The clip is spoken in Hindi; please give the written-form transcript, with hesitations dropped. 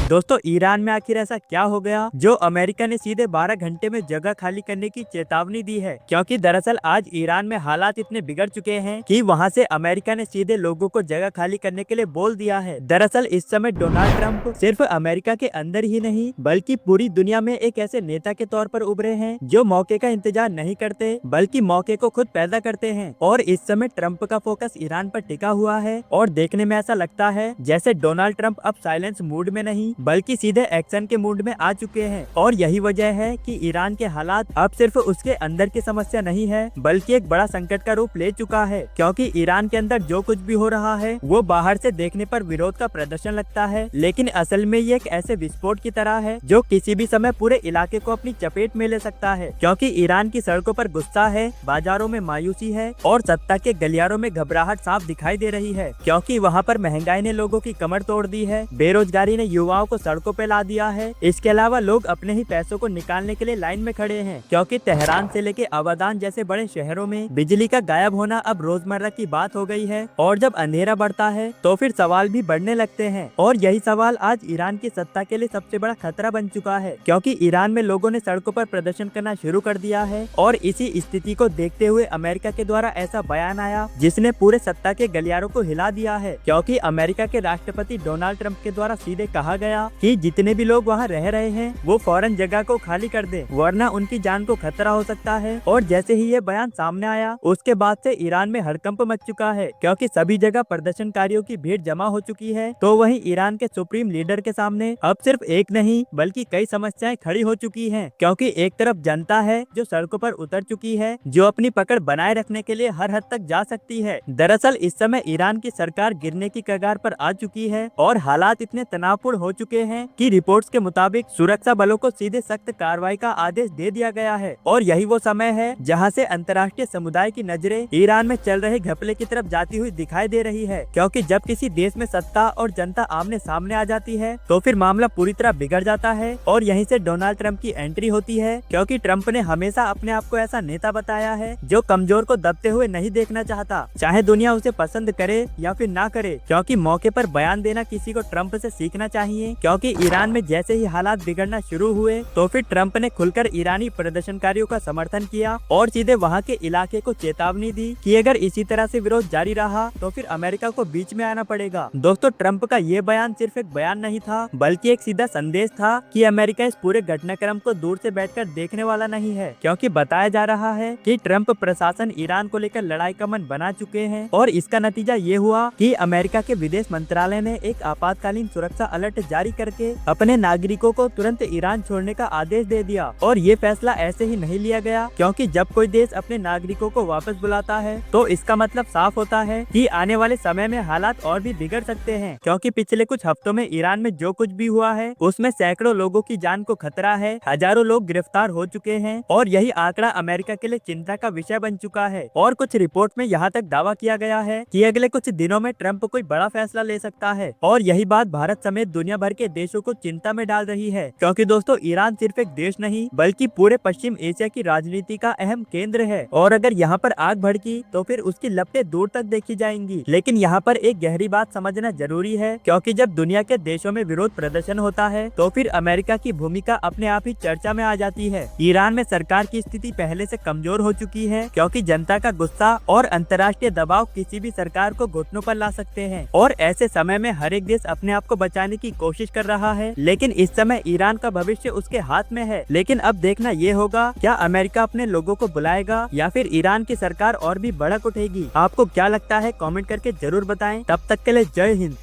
दोस्तों ईरान में आखिर ऐसा क्या हो गया जो अमेरिका ने सीधे 12 घंटे में जगह खाली करने की चेतावनी दी है। क्योंकि दरअसल आज ईरान में हालात इतने बिगड़ चुके हैं कि वहां से अमेरिका ने सीधे लोगों को जगह खाली करने के लिए बोल दिया है। दरअसल इस समय डोनाल्ड ट्रंप सिर्फ अमेरिका के अंदर ही नहीं बल्कि पूरी दुनिया में एक ऐसे नेता के तौर पर उभरे हैं जो मौके का इंतजार नहीं करते बल्कि मौके को खुद पैदा करते हैं। और इस समय ट्रंप का फोकस ईरान पर टिका हुआ है और देखने में ऐसा लगता है जैसे डोनाल्ड ट्रंप अब साइलेंस मूड में नहीं बल्कि सीधे एक्शन के मूड में आ चुके हैं। और यही वजह है कि ईरान के हालात अब सिर्फ उसके अंदर की समस्या नहीं है बल्कि एक बड़ा संकट का रूप ले चुका है। क्योंकि ईरान के अंदर जो कुछ भी हो रहा है वो बाहर से देखने पर विरोध का प्रदर्शन लगता है, लेकिन असल में ये एक ऐसे विस्फोट की तरह है जो किसी भी समय पूरे इलाके को अपनी चपेट में ले सकता है। क्योंकि ईरान की सड़कों पर गुस्सा है, बाजारों में मायूसी है और सत्ता के गलियारों में घबराहट साफ दिखाई दे रही है। क्योंकि वहाँ पर महंगाई ने लोगों की कमर तोड़ दी है, बेरोजगारी ने युवाओं को सड़कों पे ला दिया है। इसके अलावा लोग अपने ही पैसों को निकालने के लिए लाइन में खड़े हैं। क्योंकि तेहरान से लेके अबादान जैसे बड़े शहरों में बिजली का गायब होना अब रोजमर्रा की बात हो गई है। और जब अंधेरा बढ़ता है तो फिर सवाल भी बढ़ने लगते हैं। और यही सवाल आज ईरान की सत्ता के लिए सबसे बड़ा खतरा बन चुका है। क्योंकि ईरान में लोगों ने सड़कों पर प्रदर्शन करना शुरू कर दिया है और इसी स्थिति को देखते हुए अमेरिका के द्वारा ऐसा बयान आया जिसने पूरे सत्ता के गलियारों को हिला दिया है। क्योंकि अमेरिका के राष्ट्रपति डोनाल्ड ट्रंप के द्वारा सीधे कहा गया कि जितने भी लोग वहां रह रहे हैं वो फौरन जगह को खाली कर दें वरना उनकी जान को खतरा हो सकता है। और जैसे ही ये बयान सामने आया उसके बाद से ईरान में हड़कंप मच चुका है। क्योंकि सभी जगह प्रदर्शनकारियों की भीड़ जमा हो चुकी है। तो वहीं ईरान के सुप्रीम लीडर के सामने अब सिर्फ एक नहीं बल्कि कई समस्याएं खड़ी हो चुकी हैं। क्योंकि एक तरफ जनता है जो सड़कों पर उतर चुकी है, जो अपनी पकड़ बनाए रखने के लिए हर हद तक जा सकती है। दरअसल इस समय ईरान की सरकार गिरने की कगार पर आ चुकी है और हालात इतने तनावपूर्ण हो चुके हैं कि रिपोर्ट्स के मुताबिक सुरक्षा बलों को सीधे सख्त कार्रवाई का आदेश दे दिया गया है। और यही वो समय है जहां से अंतर्राष्ट्रीय समुदाय की नजरें ईरान में चल रहे घपले की तरफ जाती हुई दिखाई दे रही है। क्योंकि जब किसी देश में सत्ता और जनता आमने सामने आ जाती है तो फिर मामला पूरी तरह बिगड़ जाता है। और यहीं से डोनाल्ड ट्रंप की एंट्री होती है। क्योंकि ट्रंप ने हमेशा अपने आप को ऐसा नेता बताया है जो कमजोर को दबते हुए नहीं देखना चाहता, चाहे दुनिया उसे पसंद करे या फिर ना करे। क्योंकि मौके पर बयान देना किसी को ट्रंप से सीखना चाहिए। क्योंकि ईरान में जैसे ही हालात बिगड़ना शुरू हुए तो फिर ट्रंप ने खुलकर ईरानी प्रदर्शनकारियों का समर्थन किया और सीधे वहां के इलाके को चेतावनी दी कि अगर इसी तरह से विरोध जारी रहा तो फिर अमेरिका को बीच में आना पड़ेगा। दोस्तों ट्रंप का ये बयान सिर्फ एक बयान नहीं था बल्कि एक सीधा संदेश था कि अमेरिका इस पूरे घटनाक्रम को दूर से बैठकर देखने वाला नहीं है। क्योंकि बताया जा रहा है कि ट्रंप प्रशासन ईरान को लेकर लड़ाई का मन बना चुके हैं। और इसका नतीजा ये हुआ कि अमेरिका के विदेश मंत्रालय ने एक आपातकालीन सुरक्षा अलर्ट जारी करके अपने नागरिकों को तुरंत ईरान छोड़ने का आदेश दे दिया। और ये फैसला ऐसे ही नहीं लिया गया क्योंकि जब कोई देश अपने नागरिकों को वापस बुलाता है तो इसका मतलब साफ होता है कि आने वाले समय में हालात और भी बिगड़ सकते हैं। क्योंकि पिछले कुछ हफ्तों में ईरान में जो कुछ भी हुआ है उसमें सैकड़ों लोगों की जान को खतरा है, हजारों लोग गिरफ्तार हो चुके हैं। और यही आंकड़ा अमेरिका के लिए चिंता का विषय बन चुका है। और कुछ रिपोर्ट में यहाँ तक दावा किया गया है कि अगले कुछ दिनों में ट्रंप कोई बड़ा फैसला ले सकता है। और यही बात भारत समेत दुनिया भर के देशों को चिंता में डाल रही है। क्योंकि दोस्तों ईरान सिर्फ एक देश नहीं बल्कि पूरे पश्चिम एशिया की राजनीति का अहम केंद्र है। और अगर यहाँ पर आग भड़की तो फिर उसकी लपटें दूर तक देखी जाएंगी। लेकिन यहाँ पर एक गहरी बात समझना जरूरी है। क्योंकि जब दुनिया के देशों में विरोध प्रदर्शन होता है तो फिर अमेरिका की भूमिका अपने आप ही चर्चा में आ जाती है। ईरान में सरकार की स्थिति पहले से कमजोर हो चुकी है क्योंकि जनता का गुस्सा और अंतर्राष्ट्रीय दबाव किसी भी सरकार को घुटनों पर ला सकते हैं। और ऐसे समय में हर एक देश अपने आप को बचाने की कोशिश कर रहा है। लेकिन इस समय ईरान का भविष्य उसके हाथ में है। लेकिन अब देखना ये होगा क्या अमेरिका अपने लोगों को बुलाएगा या फिर ईरान की सरकार और भी भड़क उठेगी। आपको क्या लगता है कमेंट करके जरूर बताएं। तब तक के लिए जय हिंद।